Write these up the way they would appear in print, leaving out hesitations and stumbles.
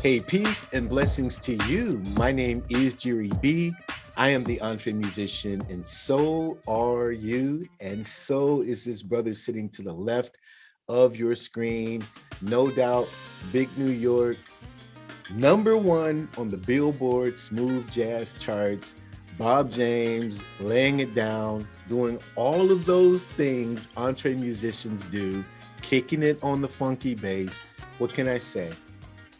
Hey, peace and blessings to you. My name is Jerry B. I am the EntreMusician, and so are you. And so is this brother sitting to the left of your screen. No doubt, Big New York, #1 on the Billboard smooth jazz charts. Bob James laying it down, doing all of those things EntreMusicians do, kicking it on the funky bass. What can I say?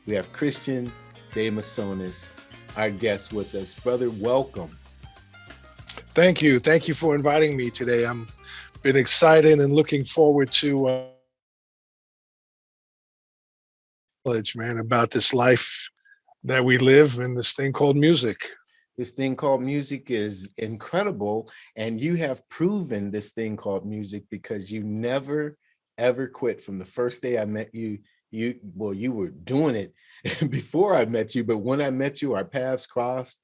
We have Christian de Mesones, our guest with us. Brother, welcome. Thank you. Thank you for inviting me today. I'm been excited and looking forward to knowledge, man, about this life that we live and this thing called music. This thing called music is incredible, and you have proven this thing called music because you never, ever quit. From the first day I met you, you were doing it before I met you, but when I met you, our paths crossed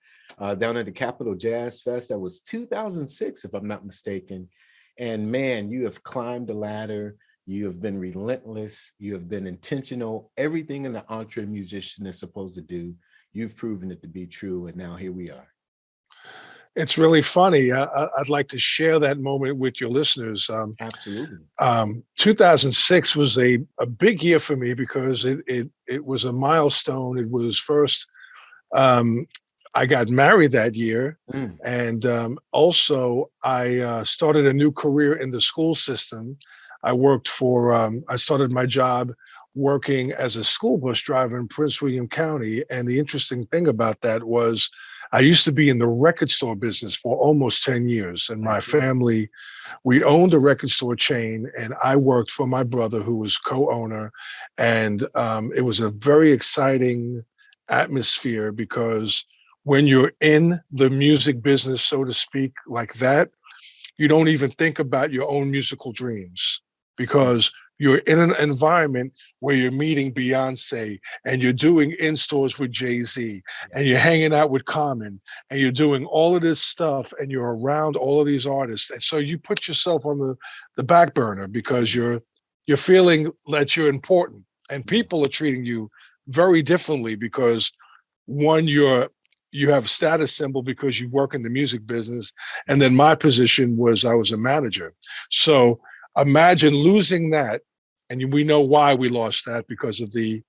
down at the Capitol Jazz Fest. That was 2006, if I'm not mistaken. And man, you have climbed the ladder. You have been relentless. You have been intentional. Everything an EntreMusician is supposed to do, you've proven it to be true. And now here we are. It's really funny. I'd like to share that moment with your listeners. Absolutely. 2006 was a big year for me because it was a milestone. It was first, I got married that year. And also I started a new career in the school system. I started my job working as a school bus driver in Prince William County. And the interesting thing about that was I used to be in the record store business for almost 10 years. And my family, we owned a record store chain, and I worked for my brother who was co-owner. And it was a very exciting atmosphere because when you're in the music business, so to speak, like that, you don't even think about your own musical dreams because you're in an environment where you're meeting Beyonce and you're doing in-stores with Jay-Z and you're hanging out with Common and you're doing all of this stuff and you're around all of these artists. And so you put yourself on the back burner because you're feeling that you're important and people are treating you very differently because one, you have a status symbol because you work in the music business. And then my position was I was a manager. So imagine losing that. And we know why we lost that because of the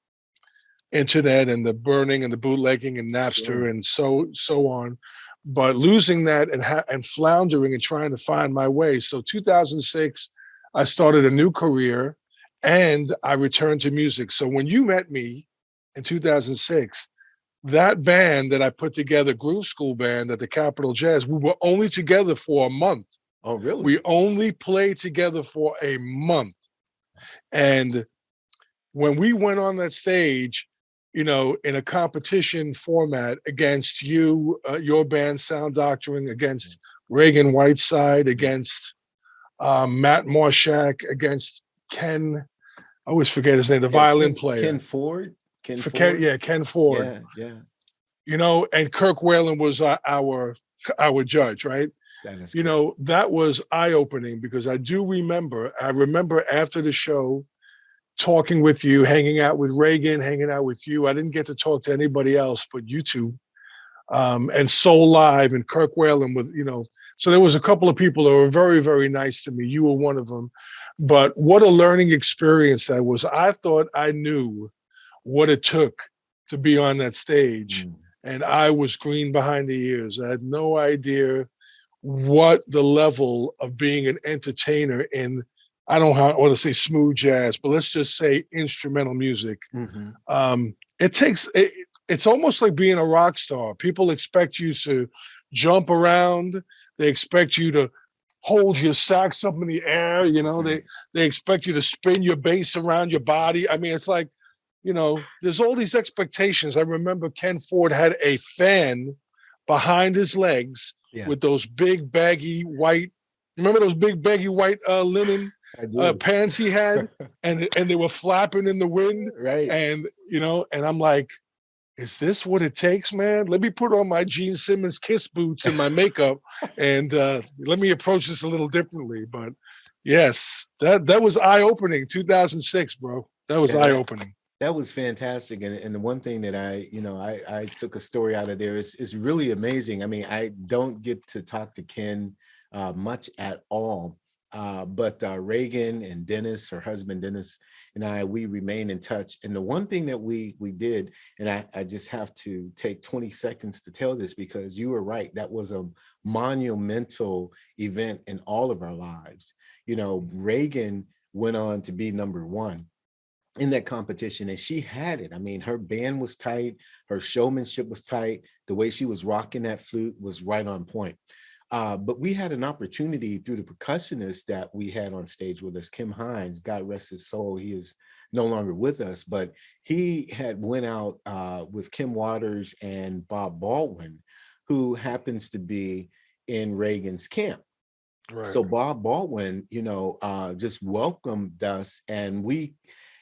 internet and the burning and the bootlegging and Napster and so on. But losing that and floundering and trying to find my way. So 2006, I started a new career and I returned to music. So when you met me in 2006, that band that I put together, Groove School Band at the Capitol Jazz, we were only together for a month. Oh, really? We only played together for a month. And when we went on that stage, in a competition format against you, your band Sound Doctrine, against Reagan Whiteside, against Matt Marshak, against Ken, I always forget his name, the violin player. Ken Ford? Ken Ford. Yeah. And Kirk Whalen was our judge, right? That was eye-opening because I remember after the show talking with you, hanging out with Reagan, hanging out with you. I didn't get to talk to anybody else but you two. And Soul Live and Kirk Whalen was, so there was a couple of people that were very, very nice to me. You were one of them. But what a learning experience that was. I thought I knew what it took to be on that stage. And I was green behind the ears. I had no idea what the level of being an entertainer in, I don't want to say smooth jazz, but let's just say instrumental music. It's almost like being a rock star. People expect you to jump around. They expect you to hold your sax up in the air. They expect you to spin your bass around your body. I mean, it's like, there's all these expectations. I remember Ken Ford had a fan behind his legs with those big baggy white, remember those big baggy white linen pants he had? and they were flapping in the wind. Right. And, and I'm like, is this what it takes, man? Let me put on my Gene Simmons Kiss boots and my makeup and let me approach this a little differently. But yes, that was eye-opening, 2006, bro. That was eye-opening. That was fantastic. And the one thing that I took a story out of there is really amazing. I mean, I don't get to talk to Ken much at all. But Reagan and Dennis, her husband Dennis, and I, we remain in touch. And the one thing that we did, and I just have to take 20 seconds to tell this because you were right. That was a monumental event in all of our lives. You know, Reagan went on to be number one in that competition, and she had it. I mean, her band was tight, her showmanship was tight, the way she was rocking that flute was right on point. But we had an opportunity through the percussionist that we had on stage with us, Kim Hines, God rest his soul, he is no longer with us, but he had went out with Kim Waters and Bob Baldwin, who happens to be in Reagan's camp. Right. So Bob Baldwin, just welcomed us, and we,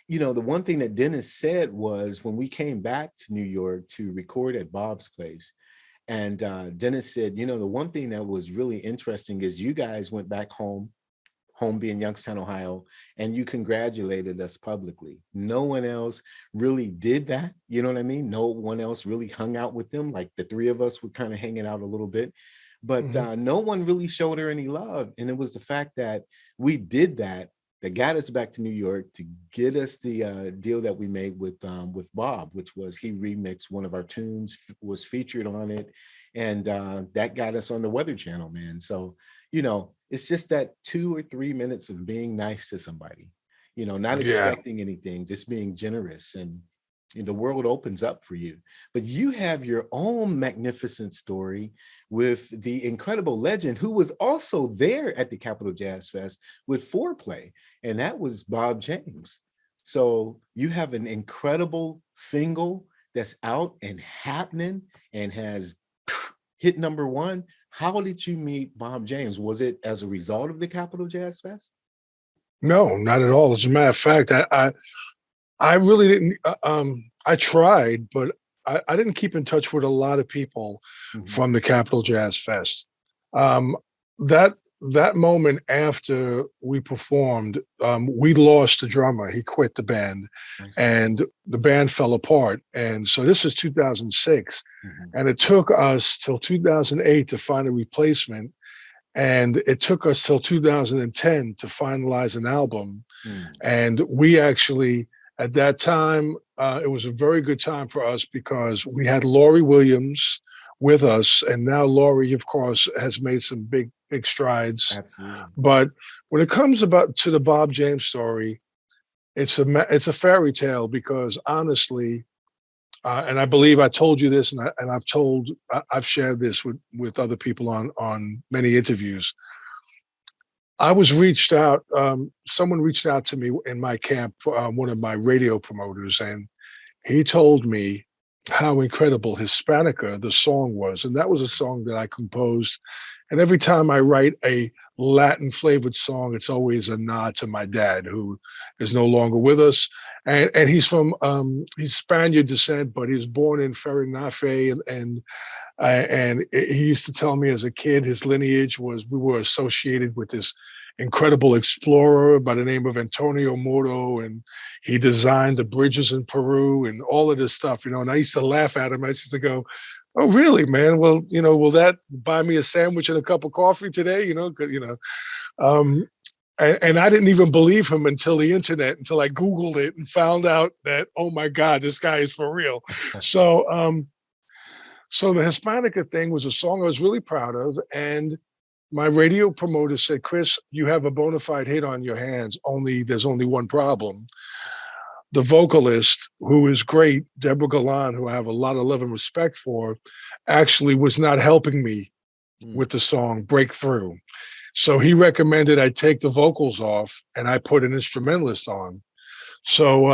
the one thing that Dennis said was when we came back to New York to record at Bob's place, and Dennis said, the one thing that was really interesting is you guys went back home being Youngstown, Ohio, and you congratulated us publicly. No one else really did that. You know what I mean? No one else really hung out with them. Like the three of us were kind of hanging out a little bit, but no one really showed her any love. And it was the fact that we did that got us back to New York to get us the deal that we made with Bob, which was he remixed one of our tunes, was featured on it, and that got us on the Weather Channel, man. So, it's just that 2 or 3 minutes of being nice to somebody, not expecting anything, just being generous, and the world opens up for you. But you have your own magnificent story with the incredible legend who was also there at the Capitol Jazz Fest with Foreplay, and that was Bob James. So you have an incredible single that's out and happening and has hit number one. How did you meet Bob James? Was it as a result of the Capitol Jazz Fest? No, not at all. As a matter of fact, I really didn't. I tried, but I didn't keep in touch with a lot of people from the Capitol Jazz Fest. That that moment after we performed, we lost the drummer. He quit the band, and the band fell apart. And so this is 2006, and it took us till 2008 to find a replacement. And it took us till 2010 to finalize an album. And we actually, at that time, it was a very good time for us because we had Laurie Williams with us. And now Laurie, of course, has made some big strides. Absolutely. But when it comes to the Bob James story, it's a fairy tale because honestly, and I believe I told you this, and I've shared this with other people on many interviews. I was reached out. Someone reached out to me in my camp, one of my radio promoters, and he told me how incredible Hispanica, the song was, and that was a song that I composed. And every time I write a Latin flavored song, it's always a nod to my dad, who is no longer with us. And he's from he's Spaniard descent, but he was born in Ferrinafe, and he used to tell me as a kid his lineage was we were associated with this incredible explorer by the name of Antonio Moro, and he designed the bridges in Peru and all of this stuff, And I used to laugh at him. I used to go, "Oh, really, man? Well, will that buy me a sandwich and a cup of coffee today?" And I didn't even believe him until I Googled it and found out that, oh my God, this guy is for real. So the Hispanica thing was a song I was really proud of. And my radio promoter said, "Chris, you have a bona fide hit on your hands. There's only one problem. The vocalist, who is great, Deborah Galan, who I have a lot of love and respect for, actually was not helping me with the song Breakthrough. So he recommended I take the vocals off and I put an instrumentalist on. So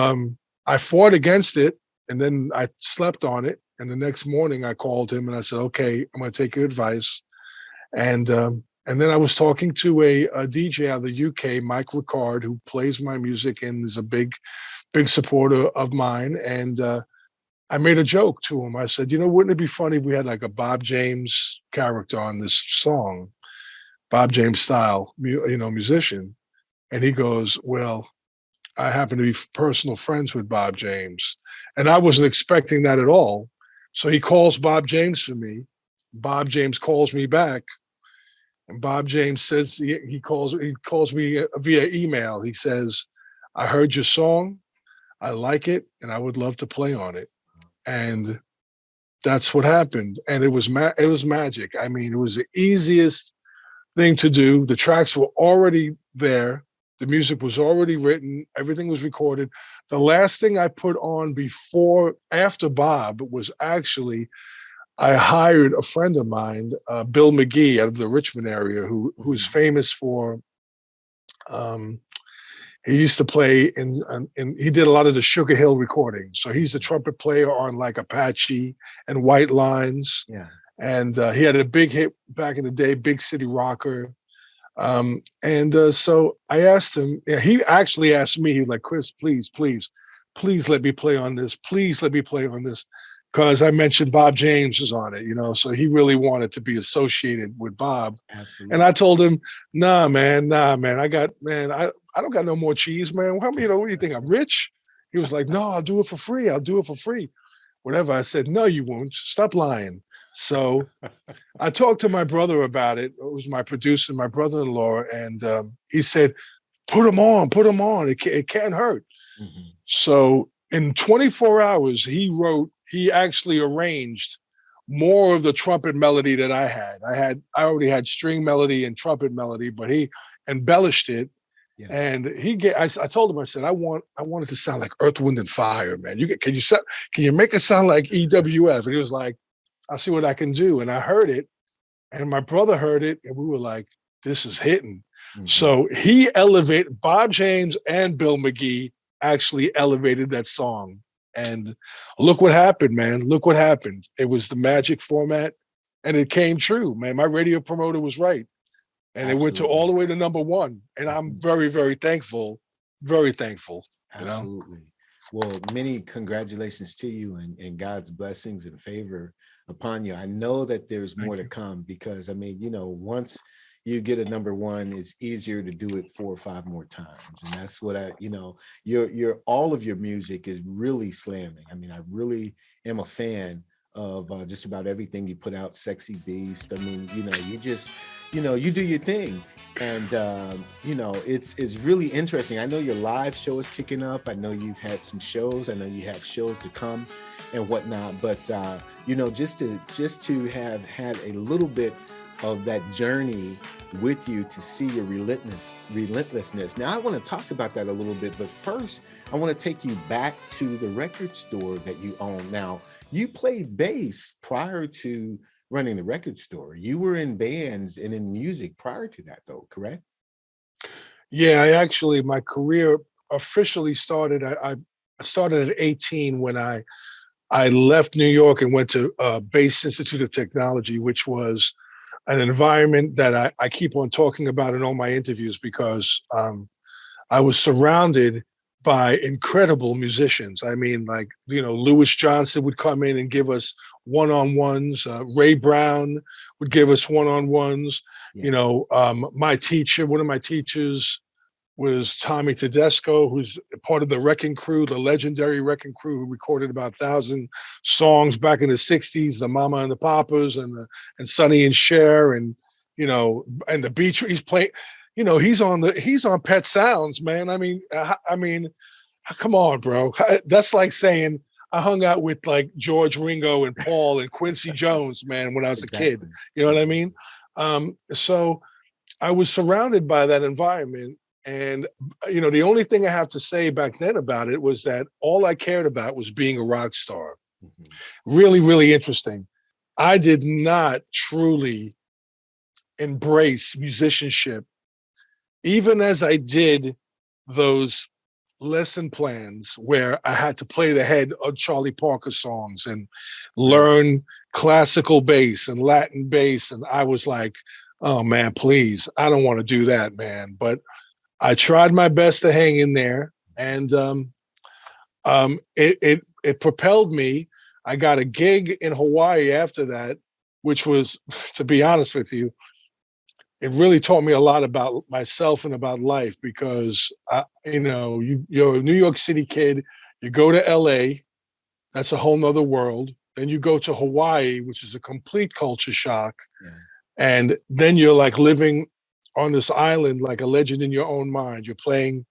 I fought against it, and then I slept on it. And the next morning I called him and I said, "Okay, I'm going to take your advice." And then I was talking to a DJ out of the UK, Mike Ricard, who plays my music and is a big supporter of mine. And I made a joke to him. I said, "Wouldn't it be funny if we had like a Bob James character on this song? Bob James style, musician." And he goes, "Well, I happen to be personal friends with Bob James, and I wasn't expecting that at all. So he calls Bob James for me. Bob James calls me back, and Bob James says he calls me via email. He says, "I heard your song. I like it, and I would love to play on it." And that's what happened. And it was magic. I mean, it was the easiest thing to do. The tracks were already there. The music was already written. Everything was recorded. The last thing I put on after Bob was actually I hired a friend of mine, Bill McGee, out of the Richmond area, who's famous for. He used to play he did a lot of the Sugar Hill recordings. So he's the trumpet player on like Apache and White Lines. Yeah. And he had a big hit back in the day, Big City Rocker. So I asked him, he actually asked me, he was like, "Chris, please let me play on this. Please let me play on this." Because I mentioned Bob James was on it, so he really wanted to be associated with Bob. Absolutely. And I told him, nah, man, I don't got no more cheese, man. What do you think? I'm rich? He was like, "No, I'll do it for free. I'll do it for free." Whatever. I said, "No, you won't. Stop lying." So I talked to my brother about it. It was my producer, my brother-in-law, and he said, put them on. It can't hurt." Mm-hmm. So in 24 hours, he actually arranged more of the trumpet melody that I had. I already had string melody and trumpet melody, but he embellished it. Yeah. And I told him, I said, I want it to sound like Earth, Wind and Fire, man. Can you make it sound like EWF? And he was like, "I'll see what I can do." And I heard it, and my brother heard it, and we were like, "This is hitting." Mm-hmm. So he elevated, Bob James and Bill McGee actually elevated that song. And look what happened, man. Look what happened. It was the magic format, and it came true, man. My radio promoter was right. And Absolutely. It went to all the way to #1. And I'm very, very thankful. Very thankful. Absolutely. Well, many congratulations to you and God's blessings and favor upon you. I know that there's more to come because, I mean, once you get a #1, it's easier to do it 4 or 5 more times. And that's what your all of your music is really slamming. I mean, I really am a fan of just about everything you put out. Sexy Beast. I mean, you just, you do your thing. And, it's really interesting. I know your live show is kicking up. I know you've had some shows. I know you have shows to come and whatnot. But, just to have had a little bit of that journey with you to see your relentlessness. Now, I want to talk about that a little bit. But first, I want to take you back to the record store that you own. Now, you played bass prior to running the record store. You were in bands and in music prior to that, though, correct? Yeah, my career officially started. I started at 18 when I left New York and went to Bass Institute of Technology, which was an environment that I keep on talking about in all my interviews because I was surrounded by incredible musicians. I mean, like, Louis Johnson would come in and give us one-on-ones. Ray Brown would give us one-on-ones. Yeah. One of my teachers was Tommy Tedesco, who's part of the Wrecking Crew, the legendary Wrecking Crew, who recorded about 1,000 songs back in the 60s, the Mama and the Papas and Sonny and Cher and the Beach. He's playing. He's on Pet Sounds, man. I mean, come on, bro. That's like saying I hung out with like George Ringo and Paul and Quincy Jones, man, when I was a kid. You know what I mean? So I was surrounded by that environment. And, the only thing I have to say back then about it was that all I cared about was being a rock star. Mm-hmm. Really, really interesting. I did not truly embrace musicianship, even as I did those lesson plans where I had to play the head of Charlie Parker songs and learn classical bass and Latin bass. And I was like, oh man, please, I don't want to do that, man. But I tried my best to hang in there, and it propelled me. I got a gig in Hawaii after that, which was, to be honest with you, it really taught me a lot about myself and about life because you're a New York City kid, you go to LA, that's a whole nother world. Then you go to Hawaii, which is a complete culture shock. Yeah. And then you're like living on this island like a legend in your own mind. You're playing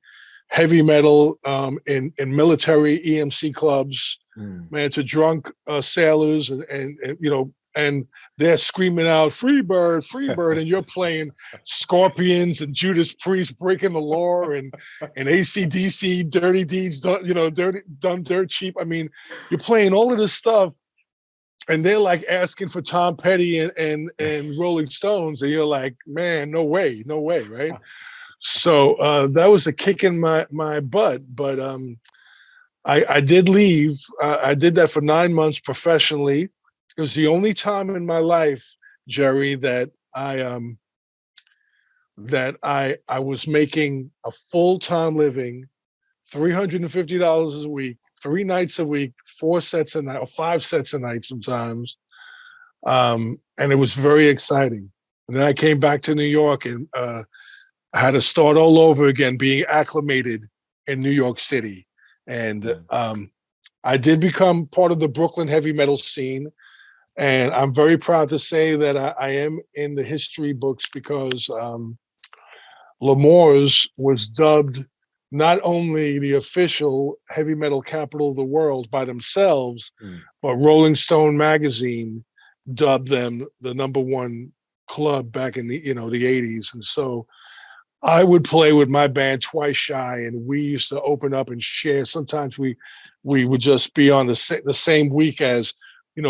heavy metal in military EMC clubs, Mm. man, to drunk sailors, and they're screaming out free bird, and you're playing Scorpions and Judas Priest breaking the law, and ACDC, Dirty Deeds done, done dirt cheap. I mean, you're playing all of this stuff, and they're like asking for Tom Petty and Rolling Stones, and you're like, man, no way, right? So that was a kick in my butt, but I did leave. I did that for 9 months professionally. It was the only time in my life, Jerry, that I was making a full-time living, $350 a week, 3 nights a week, 4 sets a night, or 5 sets a night sometimes. And it was very exciting. And then I came back to New York, and I had to start all over again, being acclimated in New York City. And Yeah. I did become part of the Brooklyn heavy metal scene. And I'm very proud to say that I am in the history books because L'Amour's was dubbed not only the official heavy metal capital of the world by themselves, Mm. but Rolling Stone magazine dubbed them the number one club back in the 80s. And so I would play with my band Twice Shy, and we used to open up and share. Sometimes we would just be on the same week as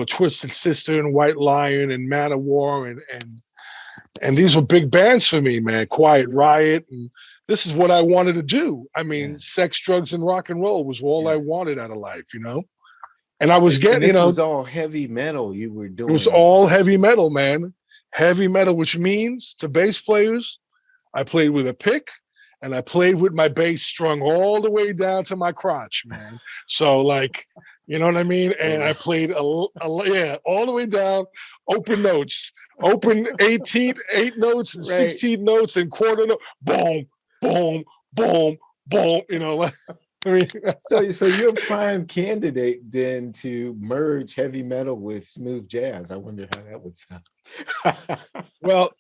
Twisted Sister and White Lion and Man of War, and these were big bands for me, man. Quiet Riot, and this is what I wanted to do. I mean, Yeah. sex, drugs, and rock and roll was all I Yeah. wanted out of life, And I was And getting, this was all heavy metal you were it was doing. all heavy metal, man. Heavy metal, which means to bass players, I played with a pick, and I played with my bass strung all the way down to my crotch, man. So like, you know what I mean? And I played all the way down, open notes, open 8 notes and Right. 16 notes and quarter note, boom, boom, boom, boom. I mean, So you're a prime candidate then to merge heavy metal with smooth jazz. I wonder how that would sound. well,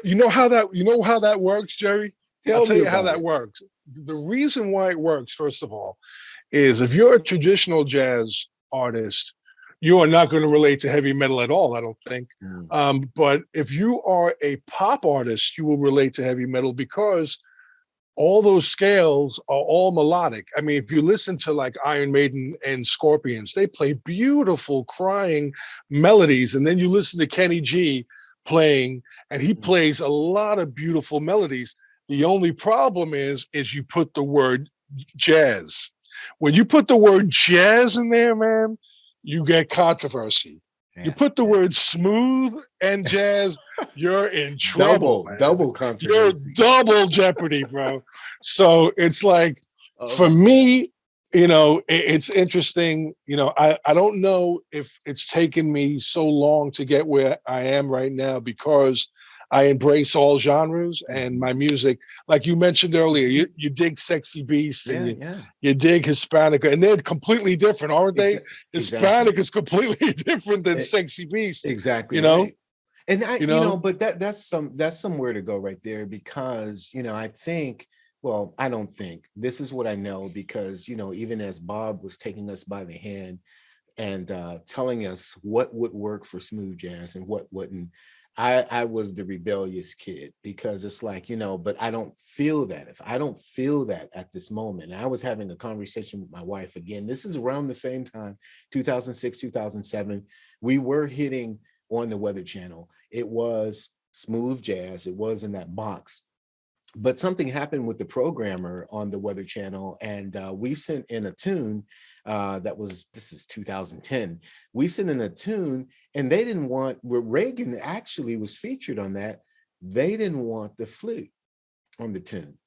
you know how that works, Jerry? I'll Tell tell me you how about that it. works. The reason why it works, first of all, is if you're a traditional jazz artist, you are not going to relate to heavy metal at all, I don't think. Mm. But if you are a pop artist, you will relate to heavy metal because all those scales are all melodic. I mean, if you listen to like Iron Maiden and Scorpions, they play beautiful crying melodies. And then you listen to Kenny G playing, and he Mm. plays a lot of beautiful melodies. The only problem is you put the word jazz. When you put the word jazz in there, man, you get controversy. You Yeah, put the yeah. word smooth and jazz, you're in trouble, man. Double You're controversy. double jeopardy, bro. So it's like, Oh for my God. me, it's interesting. I don't know if it's taken me so long to get where I am right now because I embrace all genres and Mhm. my music. Like you mentioned earlier, you dig Sexy Beast and Yeah, you yeah. you dig Hispanica, and they're completely different, aren't they? Exactly. Hispanic is completely different than E- Sexy Beast. Exactly You know, right. And I, you know. but that's somewhere to go right there because, I think, well, I don't think this is what I know because, even as Bob was taking us by the hand and telling us what would work for smooth jazz and what wouldn't, I was the rebellious kid because it's like, but I don't feel that. If I don't feel that at this moment, and I was having a conversation with my wife again, this is around the same time, 2006, 2007, we were hitting on the Weather Channel. It was smooth jazz. It was in that box, but something happened with the programmer on the Weather Channel, and we sent in a tune this is 2010. We sent in a tune, and they didn't want, where Reagan actually was featured on that, they didn't want the flute on the tune.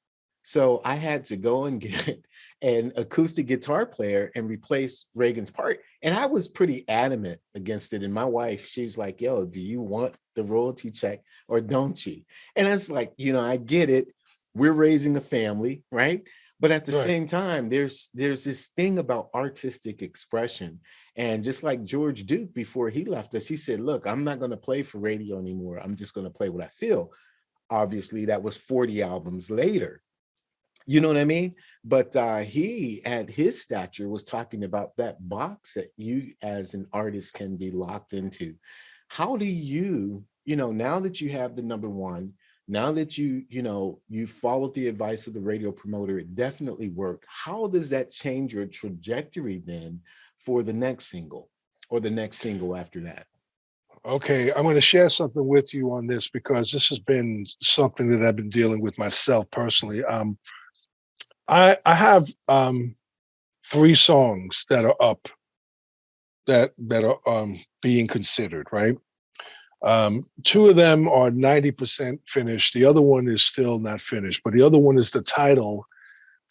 So I had to go and get an acoustic guitar player and replace Reagan's part. And I was pretty adamant against it. And my wife, she's like, yo, do you want the royalty check or don't you? And it's like, I get it. We're raising a family, right? But at the Right. same time, there's this thing about artistic expression. And just like George Duke, before he left us, he said, look, I'm not going to play for radio anymore. I'm just going to play what I feel. Obviously, that was 40 albums later. You know what I mean? But he, at his stature, was talking about that box that you as an artist can be locked into. How do you, now that you have the number one, now that you followed the advice of the radio promoter, it definitely worked. How does that change your trajectory then for the next single or the next single after that? Okay, I'm going to share something with you on this because this has been something that I've been dealing with myself personally. I have 3 songs that are up that are being considered, right? 2 of them are 90% finished. The other one is still not finished, but the other one is the title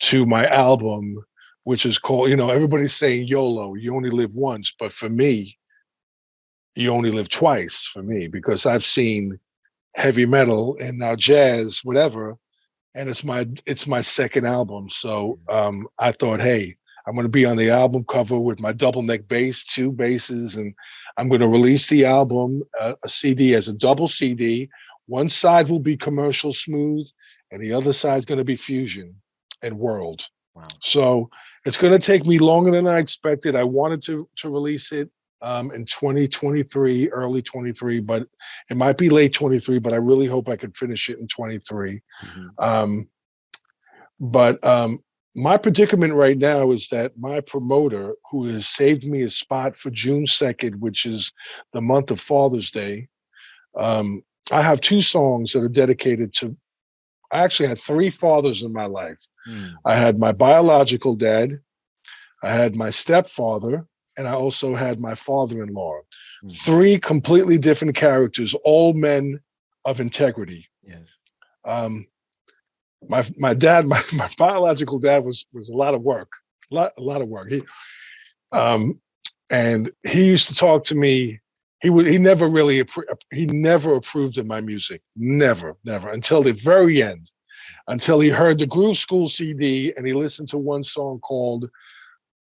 to my album, which is called, everybody's saying YOLO, you only live once, but for me, you only live twice for me because I've seen heavy metal and now jazz, whatever, and it's my second album. So I thought, hey, I'm going to be on the album cover with my double neck bass, 2 basses, and I'm going to release the album, a CD as a double CD. One side will be commercial smooth, and the other side's going to be fusion and world. Wow. So it's going to take me longer than I expected. I wanted to release it in 2023, early 23, but it might be late 23, but I really hope I could finish it in 23. Mm-hmm. But my predicament right now is that my promoter, who has saved me a spot for June 2nd, which is the month of Father's Day, I have 2 songs that are dedicated to, I actually had 3 fathers in my life. I had my biological dad, I had my stepfather, and I also had my father-in-law. 3 completely different characters, all men of integrity. Yes. My dad, my biological dad was a lot of work, a lot of work. And he used to talk to me. He never approved of my music, never, until the very end, until he heard the Groove School CD and he listened to one song called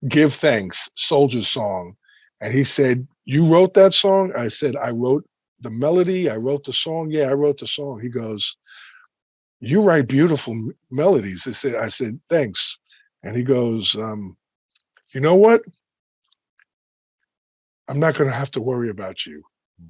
"Give Thanks," Soldier's song, and he said, "You wrote that song?" I said, "I wrote the melody. I wrote the song. Yeah, I wrote the song." He goes, "You write beautiful melodies." I said, "Thanks." And he goes, "You know what? I'm not going to have to worry about you."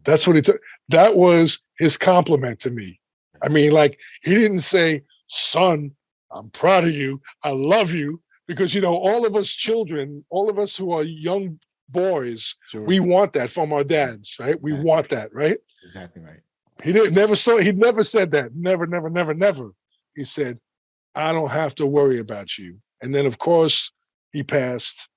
That's what he took. That was his compliment to me. I mean, like, he didn't say, "Son, I'm proud of you. I love you." Because, all of us children, all of us who are young boys, Sure. We want that from our dads, right? Exactly. We want that, right? Exactly right. He never said that. Never. He said, "I don't have to worry about you." And then, of course, he passed.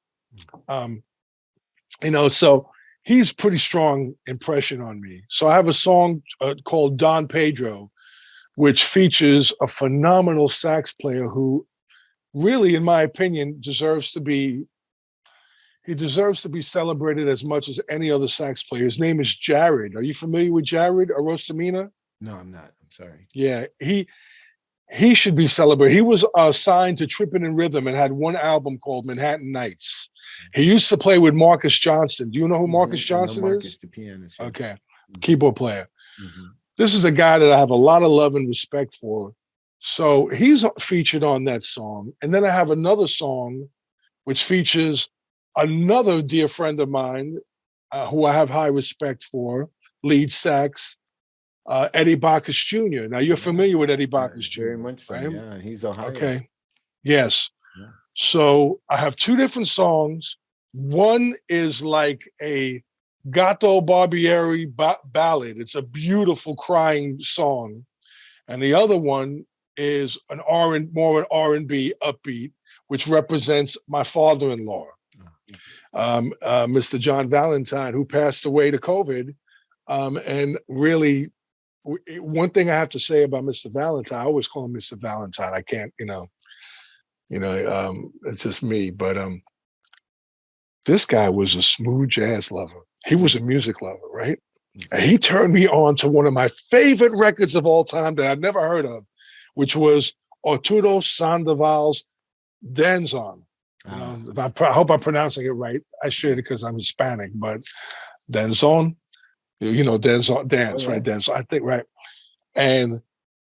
So he's pretty strong impression on me. So I have a song called Don Pedro, which features a phenomenal sax player who really, in my opinion, deserves to be celebrated as much as any other sax player. His name is Jared. Are you familiar with Jared Arosamina? No, I'm not. I'm sorry. Yeah, he should be celebrated. He was signed to Trippin' in Rhythm and had one album called Manhattan Nights. He used to play with Marcus Johnson. Do you know who Marcus Johnson Marcus, is? the pianist. Yes. Okay, keyboard player. This is a guy that I have a lot of love and respect for. So he's featured on that song. And then I have another song which features another dear friend of mine who I have high respect for, lead sax, Eddie Bacchus Jr. Now, you're familiar with Eddie Bacchus Jr. Very much so, right? Yeah, he's Ohio. Okay, yes. Yeah. So I have 2 different songs. One is like a Gato Barbieri ballad. It's a beautiful crying song. And the other one is more an R&B upbeat, which represents my father-in-law, Mr. John Valentine, who passed away to COVID, and really one thing I have to say about Mr. Valentine, I always call him Mr. Valentine. I can't, it's just me. But this guy was a smooth jazz lover. He was a music lover, right? And he turned me on to one of my favorite records of all time that I'd never heard of, which was Arturo Sandoval's Danzon. I hope I'm pronouncing it right. I should because I'm Hispanic, but Danzon, Danzon, dance, right? Danzon, I think, right. And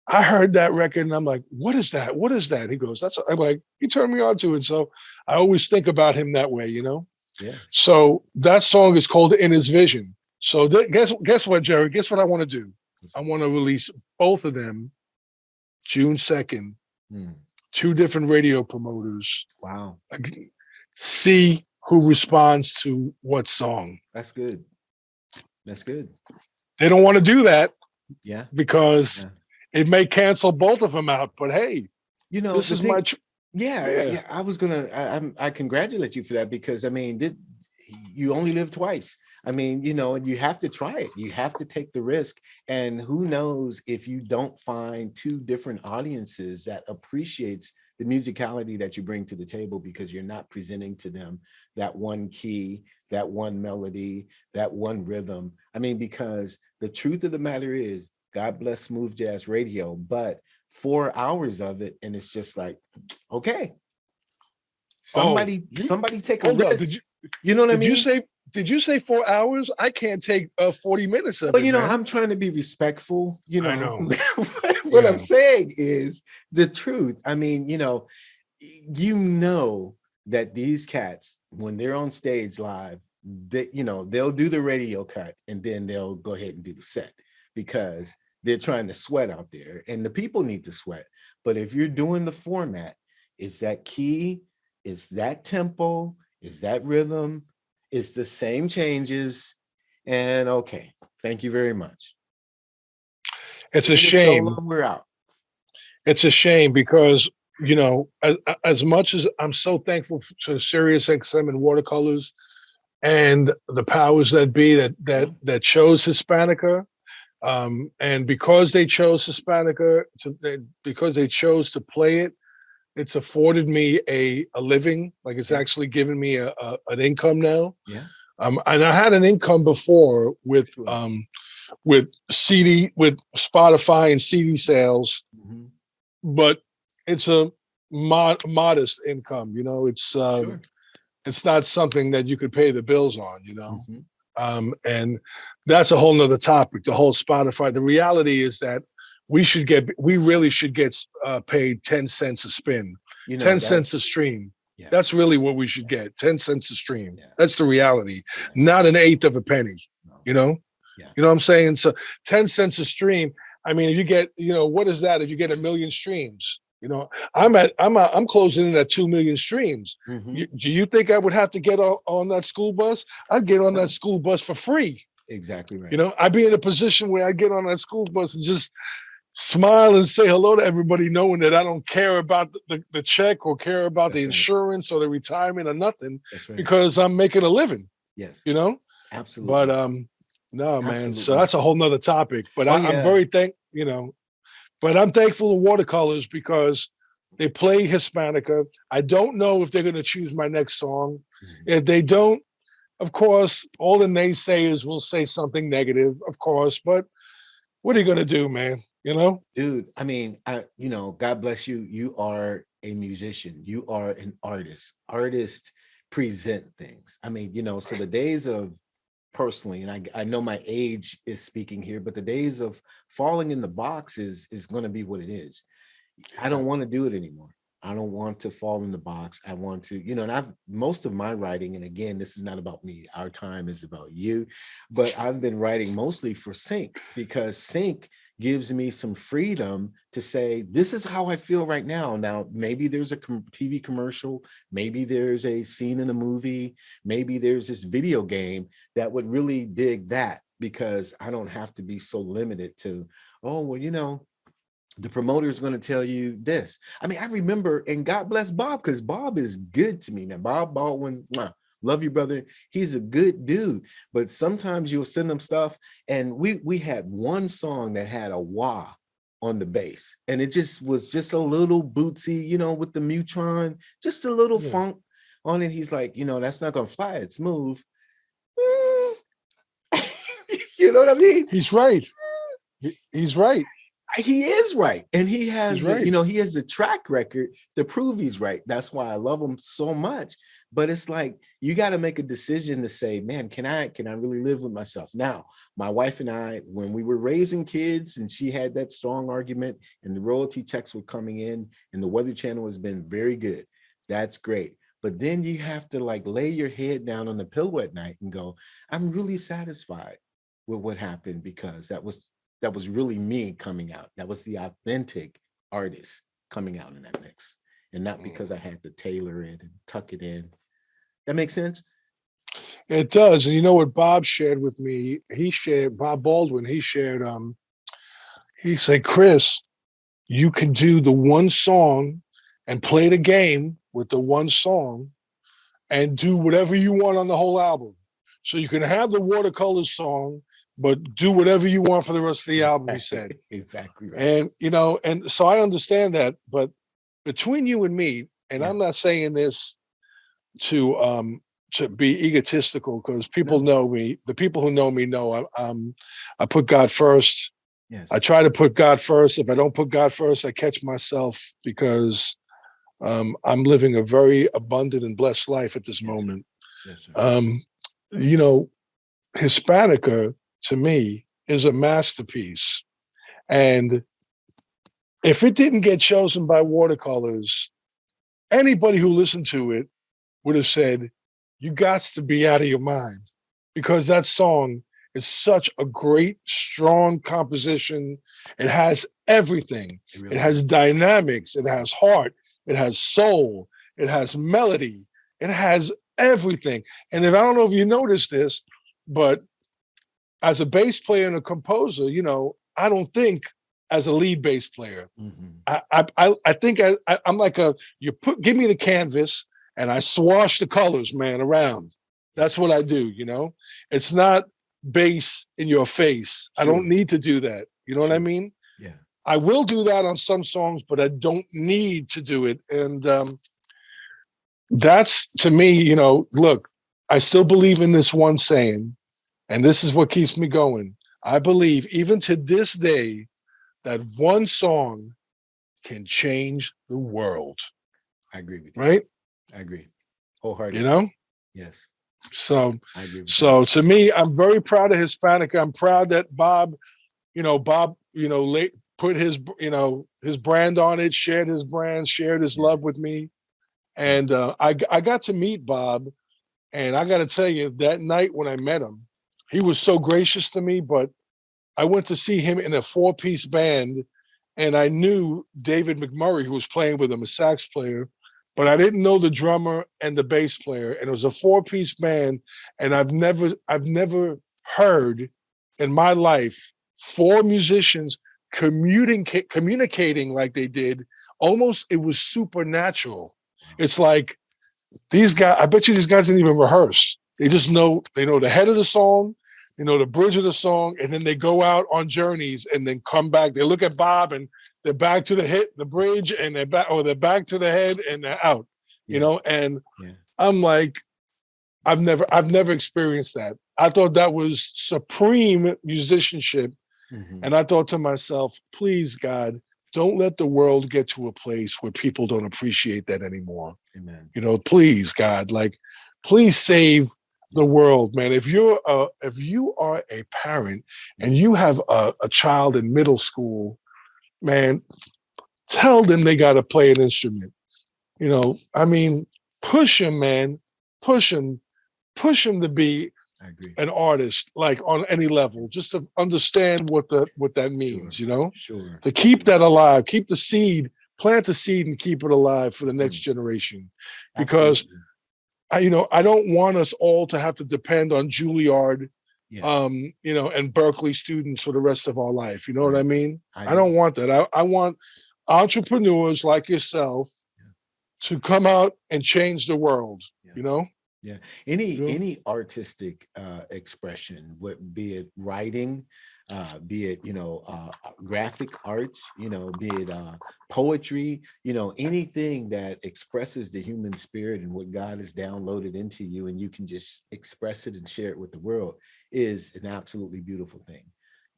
I heard that record and I'm like, what is that? What is that? He goes, I'm like, he turned me on to it. So I always think about him that way, Yeah. So that song is called In His Vision. So guess what, Jerry? Guess what I want to do? I want to release both of them June 2nd, 2 different radio promoters. Wow. See who responds to what song. That's good. That's good. They don't want to do that. Yeah. Because it may cancel both of them out. But hey, this is my... I was gonna. I congratulate you for that because I mean, you only live twice. I mean, and you have to try it. You have to take the risk. And who knows if you don't find 2 different audiences that appreciates the musicality that you bring to the table because you're not presenting to them that one key, that one melody, that one rhythm. I mean, because the truth of the matter is, God bless smooth jazz radio, but 4 hours of it, and it's just like, okay, somebody take a risk. You know what I mean? Did you say 4 hours? I can't take 40 minutes of it. Well, I'm trying to be respectful. I know. What I'm saying is the truth. I mean, that these cats, when they're on stage live, they'll do the radio cut and then they'll go ahead and do the set because they're trying to sweat out there and the people need to sweat. But if you're doing the format, it's that key, it's that tempo, it's that rhythm, it's the same changes. And okay, thank you very much. It's a shame. We're out. It's a shame because, as much as I'm so thankful to Sirius XM and Watercolors and the powers that be that chose Hispanica, and because they chose Hispanica, because they chose to play it, it's afforded me a living. Like it's actually given me an income now. Yeah. And I had an income before with Spotify and CD sales, but it's a modest income. It's not something that you could pay the bills on. And that's a whole nother topic. The whole Spotify. The reality is that we really should get paid 10 cents a spin, 10 cents a stream. Yeah. That's really what we should get. 10 cents a stream. Yeah. That's the reality. Yeah. Not an eighth of a penny. No. You know what I'm saying? So 10 cents a stream. I mean, if you get, what is that? If you get 1 million streams, I'm closing in at 2 million streams. Do you think I would have to get on that school bus? I'd get on that school bus for free. Exactly right. I'd be in a position where I get on that school bus and just smile and say hello to everybody, knowing that I don't care about the check or care about the insurance or the retirement or nothing, because I'm making a living. Yes. Absolutely. But no, man. Absolutely. So that's a whole nother topic. But I'm very but I'm thankful to Watercolors because they play Hispanica. I don't know if they're going to choose my next song. If they don't, of course, all the naysayers will say something negative, of course. But what are you going to do, man? Dude, I mean, God bless you. You are a musician. You are an artist. Artists present things. I mean, so the days of personally, and I know my age is speaking here, but the days of falling in the box is going to be what it is. I don't want to do it anymore. I don't want to fall in the box. I want to, and most of my writing, and again, this is not about me. Our time is about you, but I've been writing mostly for Sync because Sync gives me some freedom to say, this is how I feel right now. Now, maybe there's a TV commercial, maybe there's a scene in a movie, maybe there's this video game that would really dig that, because I don't have to be so limited to, the promoter is going to tell you this. I mean, I remember, and God bless Bob, because Bob is good to me now. Bob Baldwin, Love you, brother. He's a good dude. But sometimes you'll send him stuff. And we had one song that had a wah on the bass. And it just was just a little bootsy, you know, with the Mutron, just a little funk on it. He's like, you know, that's not gonna fly. It's smooth. You know what I mean? He's right. He's right. He is right. And he has He's right. you know, he has the track record to prove he's right. That's why I love him so much. But it's like you got to make a decision to say, man, can I really live with myself? Now, my wife and I, when we were raising kids and she had that strong argument and the royalty checks were coming in and the Weather Channel has been very good. That's great. But then you have to like lay your head down on the pillow at night and go, I'm really satisfied with what happened, because that was really me coming out. That was the authentic artist coming out in that mix, and not because I had to tailor it and tuck it in. That makes sense? It does. And you know what Bob shared with me? Bob Baldwin, he shared, he said, Chris, you can do the one song and play the game with the one song and do whatever you want on the whole album. So you can have the watercolor song, but do whatever you want for the rest of the album, he said. Exactly right. And, you know, and so I understand that, but between you and me, and I'm not saying this to be egotistical, because people know me. The people who know me know I put God first. Yes. I try to put God first. If I don't put God first, I catch myself, because I'm living a very abundant and blessed life at this moment. Yes, sir. You know, Hispanica to me is a masterpiece, and if it didn't get chosen by watercolors, anybody who listened to it would have said, you got to be out of your mind, because that song is such a great, strong composition. It has everything. It has dynamics. It has heart. It has soul. It has melody. It has everything. And I don't know if you noticed this, but as a bass player and a composer, you know, I don't think as a lead bass player. I think I'm like give me the canvas and I swash the colors, man, around. That's what I do, you know? It's not bass in your face. Sure. I don't need to do that. You know what I mean? Yeah. I will do that on some songs, but I don't need to do it. And that's, to me, you know, look, I still believe in this one saying, and this is what keeps me going. I believe, even to this day, that one song can change the world. I agree with you. Right? I agree. Wholeheartedly. You know? Yes. So, I agree with so to me, I'm very proud of Hispanica. I'm proud that Bob, put his, his brand on it, shared his brand, shared his love with me. And I got to meet Bob. And I got to tell you, that night when I met him, he was so gracious to me, but I went to see him in a 4-piece band, and I knew David McMurray, who was playing with him, a sax player, but I didn't know the drummer and the bass player. And it was a 4-piece band, and I've never heard in my life 4 musicians communicating like they did. Almost, it was supernatural. It's like these guys, I bet you these guys didn't even rehearse. They just know, they know the head of the song, you know, the bridge of the song, and then they go out on journeys and then come back. They look at Bob and they're back to the bridge, and they're back to the head and they're out, you know? And I'm like, I've never experienced that. I thought that was supreme musicianship. And I thought to myself, please, God, don't let the world get to a place where people don't appreciate that anymore. Amen. You know, please, God, like, please save the world, man. If you are a parent and you have a child in middle school, man, tell them they got to play an instrument. You know, I mean, push them, man, push them to be an artist, like on any level, just to understand what that means. You know, to keep that alive, keep the seed, plant the seed, and keep it alive for the next generation, because. I don't want us all to have to depend on Juilliard, and Berkeley students for the rest of our life. You know what I mean? I don't want that. I want entrepreneurs like yourself to come out and change the world, you know? Yeah. You know? Any artistic expression, what be it writing, be it graphic arts, be it poetry, anything that expresses the human spirit and what God has downloaded into you, and you can just express it and share it with the world, is an absolutely beautiful thing.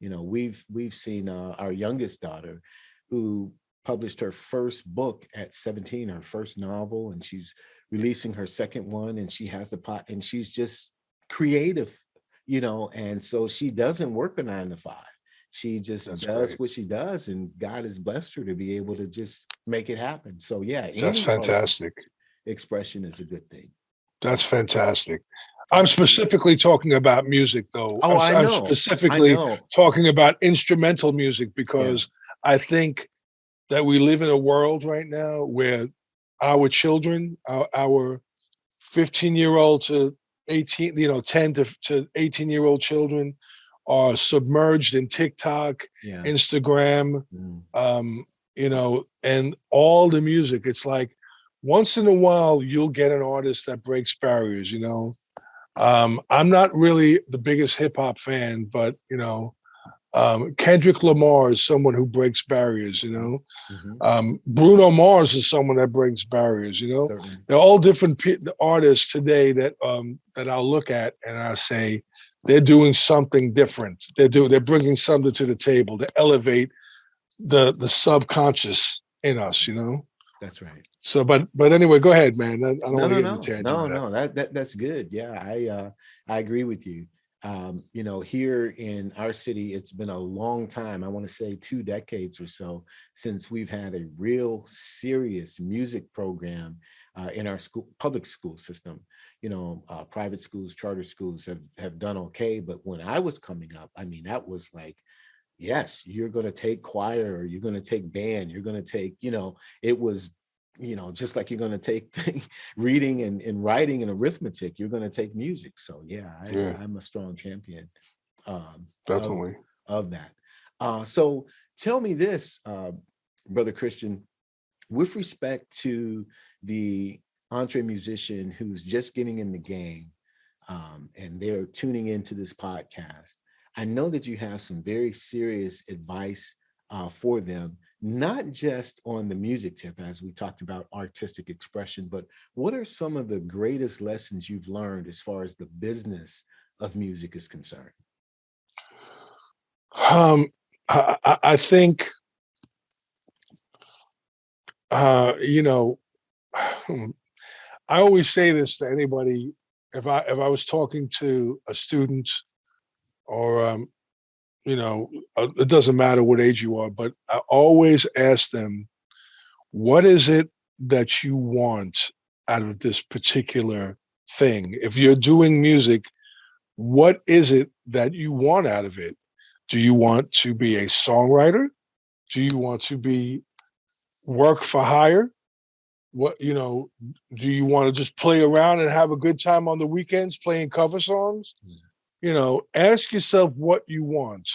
We've seen our youngest daughter, who published her first book at 17, her first novel, and she's releasing her second one, and she has a pot, and she's just creative, and so she doesn't work a 9 to 5. She just That's does great. what she does, and God has blessed her to be able to just make it happen. So yeah, That's any artistic fantastic. expression is a good thing. That's fantastic. I'm Absolutely. specifically talking about music, though. Oh, I I'm know. I specifically know. talking about instrumental music Yeah. because I think that we live in a world right now where our children, our 15-year-old to 18, 10 to 18-year-old children are submerged in TikTok, Yeah. Instagram, Mm. um, and all the music. It's like once in a while you'll get an artist that breaks barriers. I'm not really the biggest hip hop fan, but Kendrick Lamar is someone who breaks barriers. Mm-hmm. Bruno Mars is someone that breaks barriers. Certainly. They're all different artists today that I'll look at and I say they're doing something different. They're bringing something to the table to elevate the subconscious in That's us. right. That's right. So, but anyway, go ahead, man. I don't No, want to no, get in the no, tangent no, of that. no. That's good. Yeah, I agree with you. Here in our city, it's been a long time. I want to say 2 decades or so since we've had a real serious music program in our public school system. Private schools, charter schools have done okay, but when I was coming up, I mean, that was like, yes, you're going to take choir, or you're going to take band, you're going to take, it was, just like you're going to take reading and writing and arithmetic, you're going to take music. So yeah, Yeah, I'm a strong champion um, of definitely. of that. So tell me this, Brother Christian, with respect to the entre musician who's just getting in the game, and they're tuning into this podcast, I know that you have some very serious advice for them, not just on the music tip, as we talked about artistic expression, but what are some of the greatest lessons you've learned as far as the business of music is concerned? Um, I think you know I always say this to anybody if I was talking to a student or it doesn't matter what age you are, but I always ask them, what is it that you want out of this particular thing? If you're doing music, what is it that you want out of it? Do you want to be a songwriter? Do you want to be work for hire? Do you want to just play around and have a good time on the weekends playing cover songs? Ask yourself what you want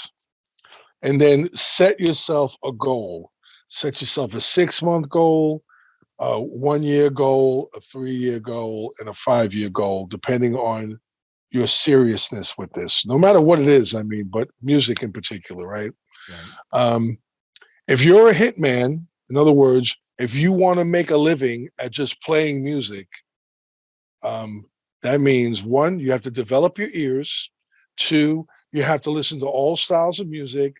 and then set yourself a goal. Set yourself a 6-month goal, a 1-year goal, a 3-year goal, and a 5-year goal, depending on your seriousness with this, no matter what it is. I mean, but music in particular, right? Right. Um, if you're a hitman, in other words, if you want to make a living at just playing music, um, that means one, you have to develop your ears. Two, you have to listen to all styles of music.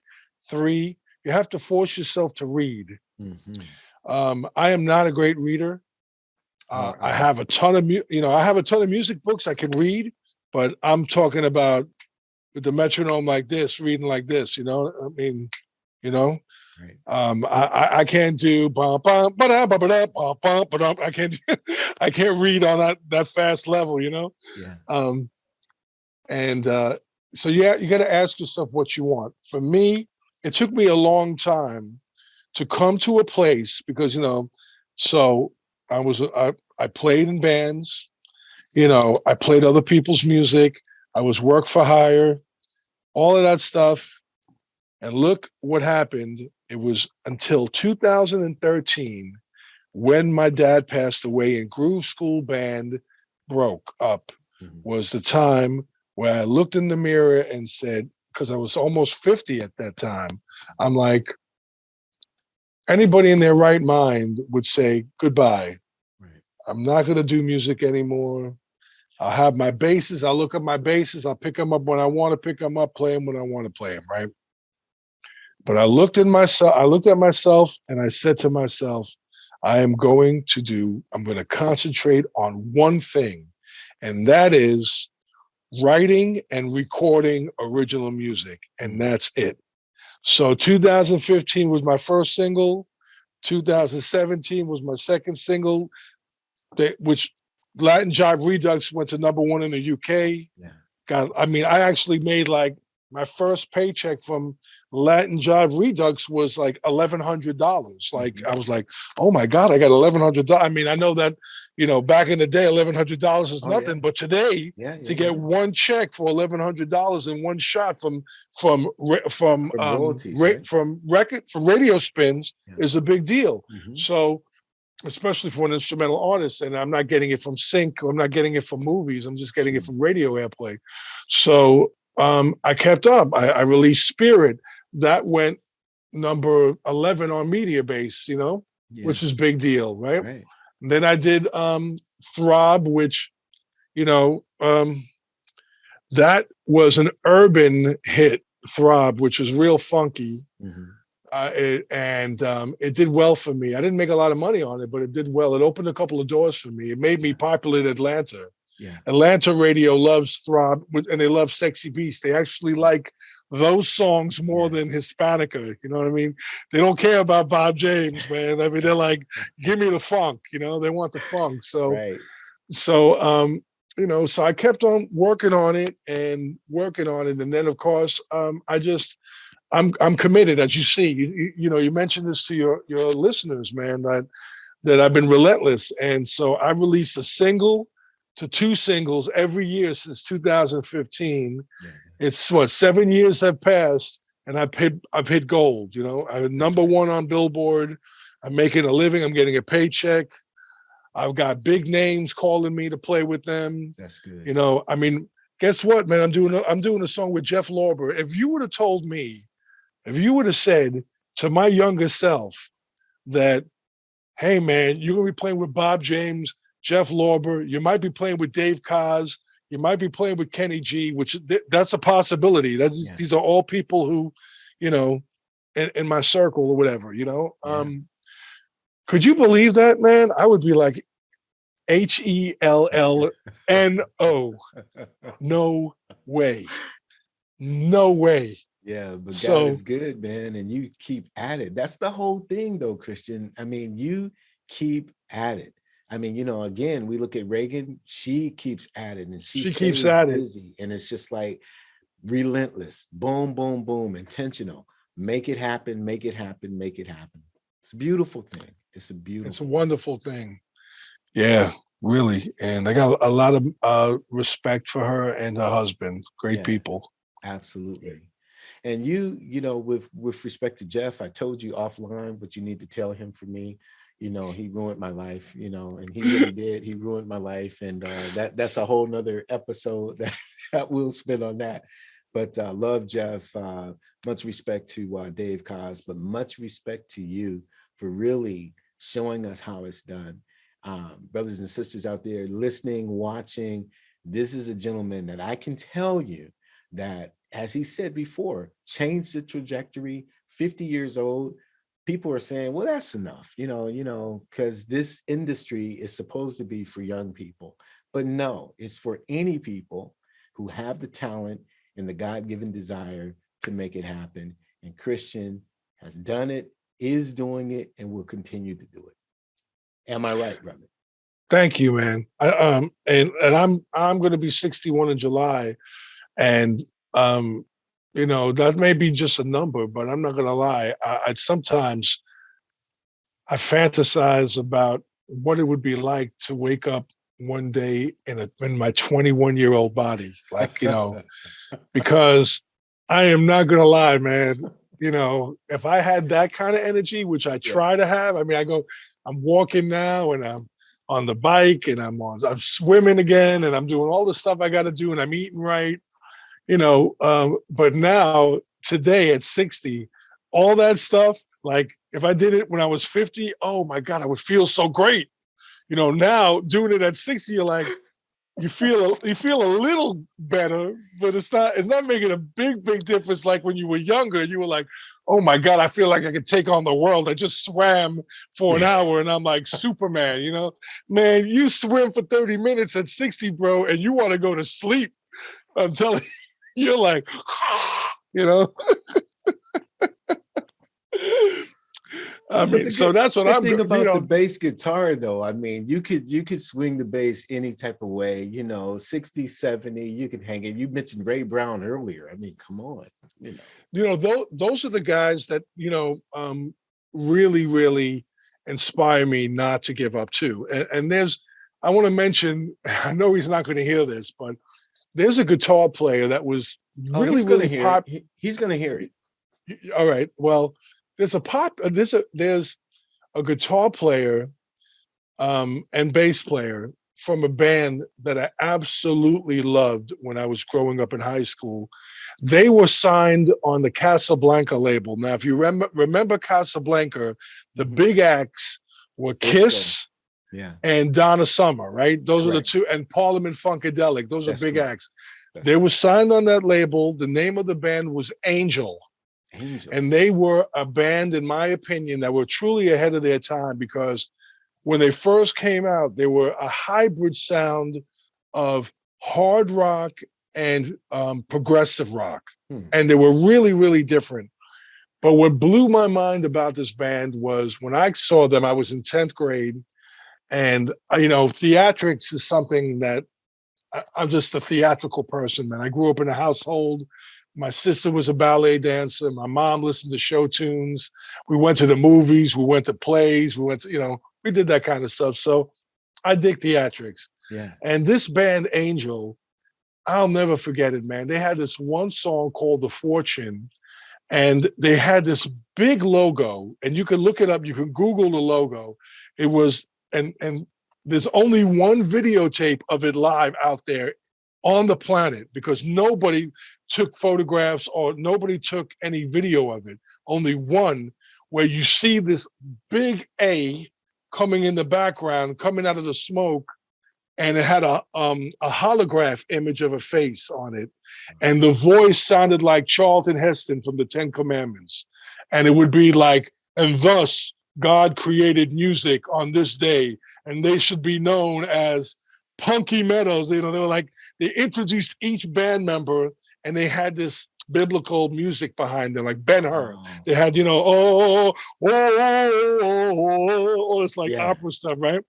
Three, you have to force yourself to read. Mm-hmm. I am not a great reader. Nor I I. have a ton of, I have a ton of music books I can read, but I'm talking about with the metronome like this, reading like this. I mean, you know, Right. I can't do bum, bum, ba-da, ba-ba-da, bum, bum, ba-dum. I can't I can't read on that fast level. Yeah. Um, and so yeah, you got to ask yourself what you want. For me, it took me a long time to come to a place because so I played in bands. I played other people's music. I was work for hire, all of that stuff. And look what happened. It was until 2013 when my dad passed away in Groove School Band broke up Mm-hmm. was the time where I looked in the mirror and said, because I was almost 50 at that time, I'm like, anybody in their right mind would say goodbye. Right. I'm not going to do music anymore. I'll have my basses. I'll look at my basses. I'll pick them up when I want to pick them up, play them when I want to play them, right? But I looked at myself and I said to myself, I'm going to concentrate on one thing, and that is writing and recording original music. And that's it. So 2015 was my first single. 2017 was my second single, which Latin Jive Redux went to #1 in the UK. Yeah. I actually made like my first paycheck from Latin Jive Redux was like $1,100. Like I was like, oh my God, I got $1,100. I mean, I know that, back in the day, $1,100 is nothing, but today to get one check for $1,100 in one shot from royalties, right? from radio spins is a big deal. Mm-hmm. So, especially for an instrumental artist, and I'm not getting it from sync, or I'm not getting it from movies, I'm just getting it from radio airplay. So I kept up. I released Spirit. That went number 11 on Media Base, which is big deal, right? And then I did Throb, which, that was an urban hit, Throb, which was real funky. Mm-hmm. It did well for me. I didn't make a lot of money on it, but it did well. It opened a couple of doors for me. It made me popular in Atlanta. Yeah. Atlanta radio loves Throb, and they love Sexy Beast. They actually like those songs more than Hispanica. You know what I mean? They don't care about Bob James, man. I mean, they're like, give me the funk. They want the funk. So, so I kept on working on it, and then of course, I'm committed, as you see. You mentioned this to your listeners, man, that I've been relentless, and so I released a single to 2 singles every year since 2015. It's 7 years have passed, and I've hit gold. I'm #1 on Billboard. I'm making a living. I'm getting a paycheck. I've got big names calling me to play with them. That's good. I mean, guess what, man? I'm doing a song with Jeff Lorber. If you would have told me, if you would have said to my younger self that, hey, man, you're going to be playing with Bob James, Jeff Lorber, you might be playing with Dave Koz, you might be playing with Kenny G, which that's a possibility. These are all people who, in my circle or whatever, Could you believe that, man? I would be like, HELLNO. No way. No way. Yeah, but God is good, man, and you keep at it. That's the whole thing, though, Christian. I mean, you keep at it. I mean, again, we look at Reagan. She keeps at it, and she keeps at busy, and it's just like relentless. Boom, boom, boom. Intentional. Make it happen. Make it happen. Make it happen. It's a beautiful thing. It's a wonderful thing. Yeah, really. And I got a lot of respect for her and her husband. Great people. Absolutely. And with respect to Jeff, I told you offline, but you need to tell him for me. He ruined my life, and he really did. He ruined my life. And that's a whole nother episode that we'll spend on that. But love Jeff. Much respect to Dave Koz, but much respect to you for really showing us how it's done. Brothers and sisters out there listening, watching, this is a gentleman that I can tell you that, as he said before, changed the trajectory. 50 years old, people are saying, well, that's enough, because this industry is supposed to be for young people. But no, it's for any people who have the talent and the God-given desire to make it happen. And Christian has done it, is doing it, and will continue to do it. Am I right, brother? Thank you, man. And I'm going to be 61 in July, and that may be just a number, but I'm not going to lie. I sometimes I fantasize about what it would be like to wake up one day in my 21-year-old body, because I am not going to lie, man. If I had that kind of energy, which I try to have, I mean, I'm walking now and I'm on the bike, and I'm swimming again, and I'm doing all the stuff I got to do, and I'm eating right, you know. But now today at 60, all that stuff, like if I did it when I was 50, oh my God, I would feel so great. You know, now doing it at 60, you're like, you feel a little better, but it's not making a big difference like when you were younger. You were like, oh my God, I feel like I could take on the world. I just swam for an hour and I'm like Superman, you know? Man, you swim for 30 minutes at 60, bro, and you want to go to sleep. I'm telling you, you're like, you know? I But mean, so that's what good I'm, thing you about the know. bass guitar, though, I mean, you could swing the bass any type of way, you know, 60, 70, you could hang it. You mentioned Ray Brown earlier. I mean, come on, you know. You know, those are the guys that, you know, really inspire me not to give up too. And I want to mention, I know he's not going to hear this, but there's a guitar player that was Oh, really, he's gonna really hear pop. it. He's gonna hear it. All right. Well, there's a guitar player and bass player from a band that I absolutely loved when I was growing up in high school. They were signed on the Casablanca label. Now, if you remember Casablanca, the Mhm. big acts were Disco. Kiss Yeah, and Donna Summer, right? Those are the correct. two, and Parliament Funkadelic. Those are That's big correct. acts. That's They were correct. signed on that label. The name of the band was Angel. Angel. And they were a band, in my opinion, that were truly ahead of their time because when they first came out, they were a hybrid sound of hard rock and progressive rock. Hmm. And they were really different. But what blew my mind about this band was when I saw them, I was in 10th grade. And, you know, theatrics is something that I'm just a theatrical person, man. I grew up in a household. My sister was a ballet dancer. My mom listened to show tunes. We went to the movies. We went to plays. We went to, you know, we did that kind of stuff. So I dig theatrics. Yeah. And this band, Angel, I'll never forget it, man. They had this one song called The Fortune, and they had this big logo, and you can look it up. You can Google the logo. It was, and there's only one videotape of it live out there on the planet because nobody took photographs or nobody took any video of it. Only one where you see this big A coming in the background, coming out of the smoke, and it had a holograph image of a face on it, and the voice sounded like Charlton Heston from the Ten Commandments, and it would be like, and thus God created music on this day, and they should be known as Punky Meadows. You know, they were like, they introduced each band member, and they had this biblical music behind them, like Ben Hur. Oh, They had, you know, all this like yeah. opera stuff, right?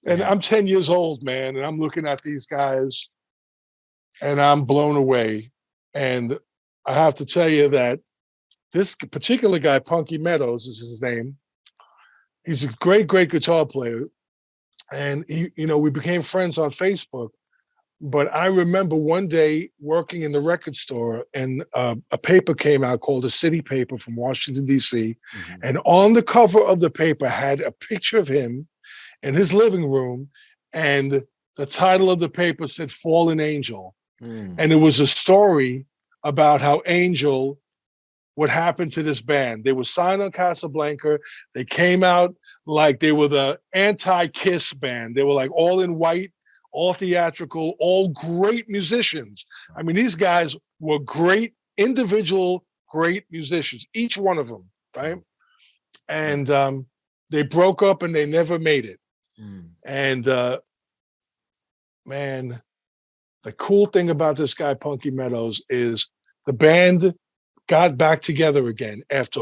And Yeah. I'm 10 years old, man, and I'm looking at these guys and I'm blown away. And I have to tell you that this particular guy, Punky Meadows is his name. He's a great guitar player. And he, you know, we became friends on Facebook. But I remember one day working in the record store, and a paper came out called the City Paper from Washington, D.C. Mhm. And on the cover of the paper had a picture of him in his living room, and the title of the paper said Fallen Angel. Mm. And it was a story about how Angel, what happened to this band. They were signed on Casablanca. They came out like they were the anti-Kiss band. They were like all in white, all theatrical, all great musicians. I mean, these guys were great individual, great musicians, each one of them, right? And they broke up and they never made it. Mm. And man, the cool thing about this guy, Punky Meadows, is the band got back together again after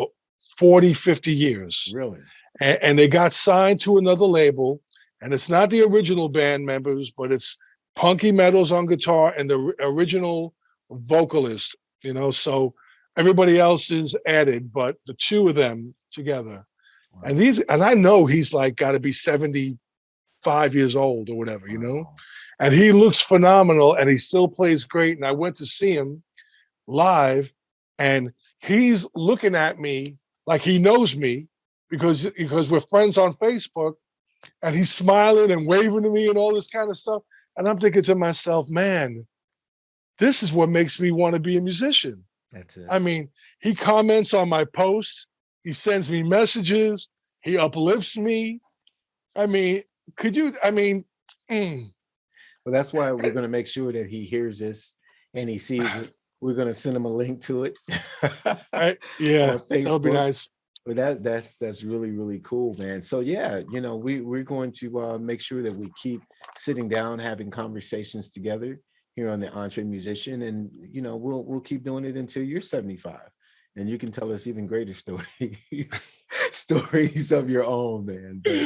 40, 50 years. Really? And they got signed to another label. And it's not the original band members, but it's Punky Meadows on guitar and the original vocalist, you know. So everybody else is added, but the two of them together. Wow. And I know he's like got to be 75 years old or whatever, you know. And he looks phenomenal and he still plays great. And I went to see him live, and he's looking at me like he knows me because we're friends on Facebook. and he's smiling and waving to me and all this kind of stuff. And I'm thinking to myself, man, this is what makes me want to be a musician. That's it. I mean, he comments on my posts, he sends me messages, he uplifts me. I mean, Well, that's why we're going to make sure that he hears this and he sees it. We're going to send him a link to it yeah, on Facebook. That'll be nice. But that's really, really cool, man. So yeah, we're going to make sure that we keep sitting down, having conversations together here on the EntreMusician, and we'll keep doing it until you're 75, and you can tell us even greater stories of your own, man. But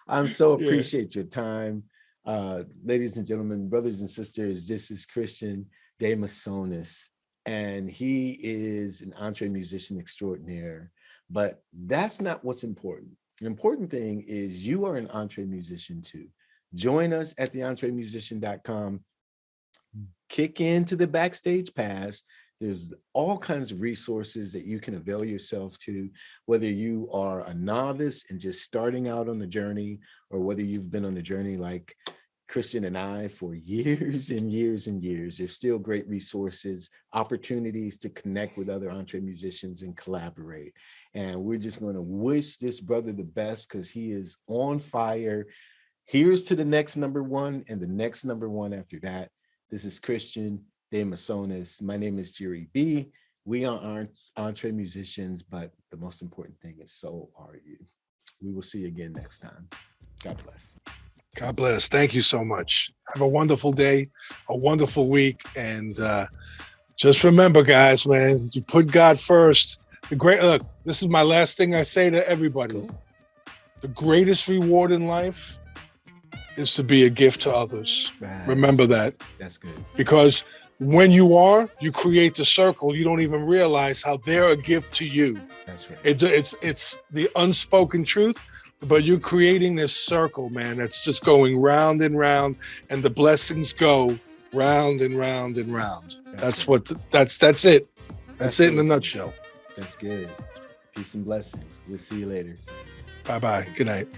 I'm so appreciate your time, ladies and gentlemen, brothers and sisters. This is Christian de Mesones, and he is an EntreMusician extraordinaire. But that's not what's important. The important thing is you are an EntreMusician too. Join us at the EntreMusician.com. Kick into the Backstage Pass. There's all kinds of resources that you can avail yourself to, whether you are a novice and just starting out on the journey, or whether you've been on the journey like Christian and I for years and years and years. There's still great resources, opportunities to connect with other EntreMusicians and collaborate. And we're just going to wish this brother the best, because he is on fire. Here's to the next number one and the next number one after that. This is Christian de Mesones. My name is Jerry B. We are EntreMusicians, but the most important thing is, so are you. We will see you again next time. God bless. God bless. Thank you so much. Have a wonderful day, a wonderful week. And just remember, guys, man, you put God first. Look, this is my last thing I say to everybody. Cool. The greatest reward in life is to be a gift to others. Remember that. That's good. Because when you create the circle, you don't even realize how they're a gift to you. That's right. It's the unspoken truth, but you're creating this circle, man, that's just going round and round, and the blessings go round and round and round. That's it. That's it in a nutshell. That's good. Peace and blessings. We'll see you later. Bye-bye. Good night.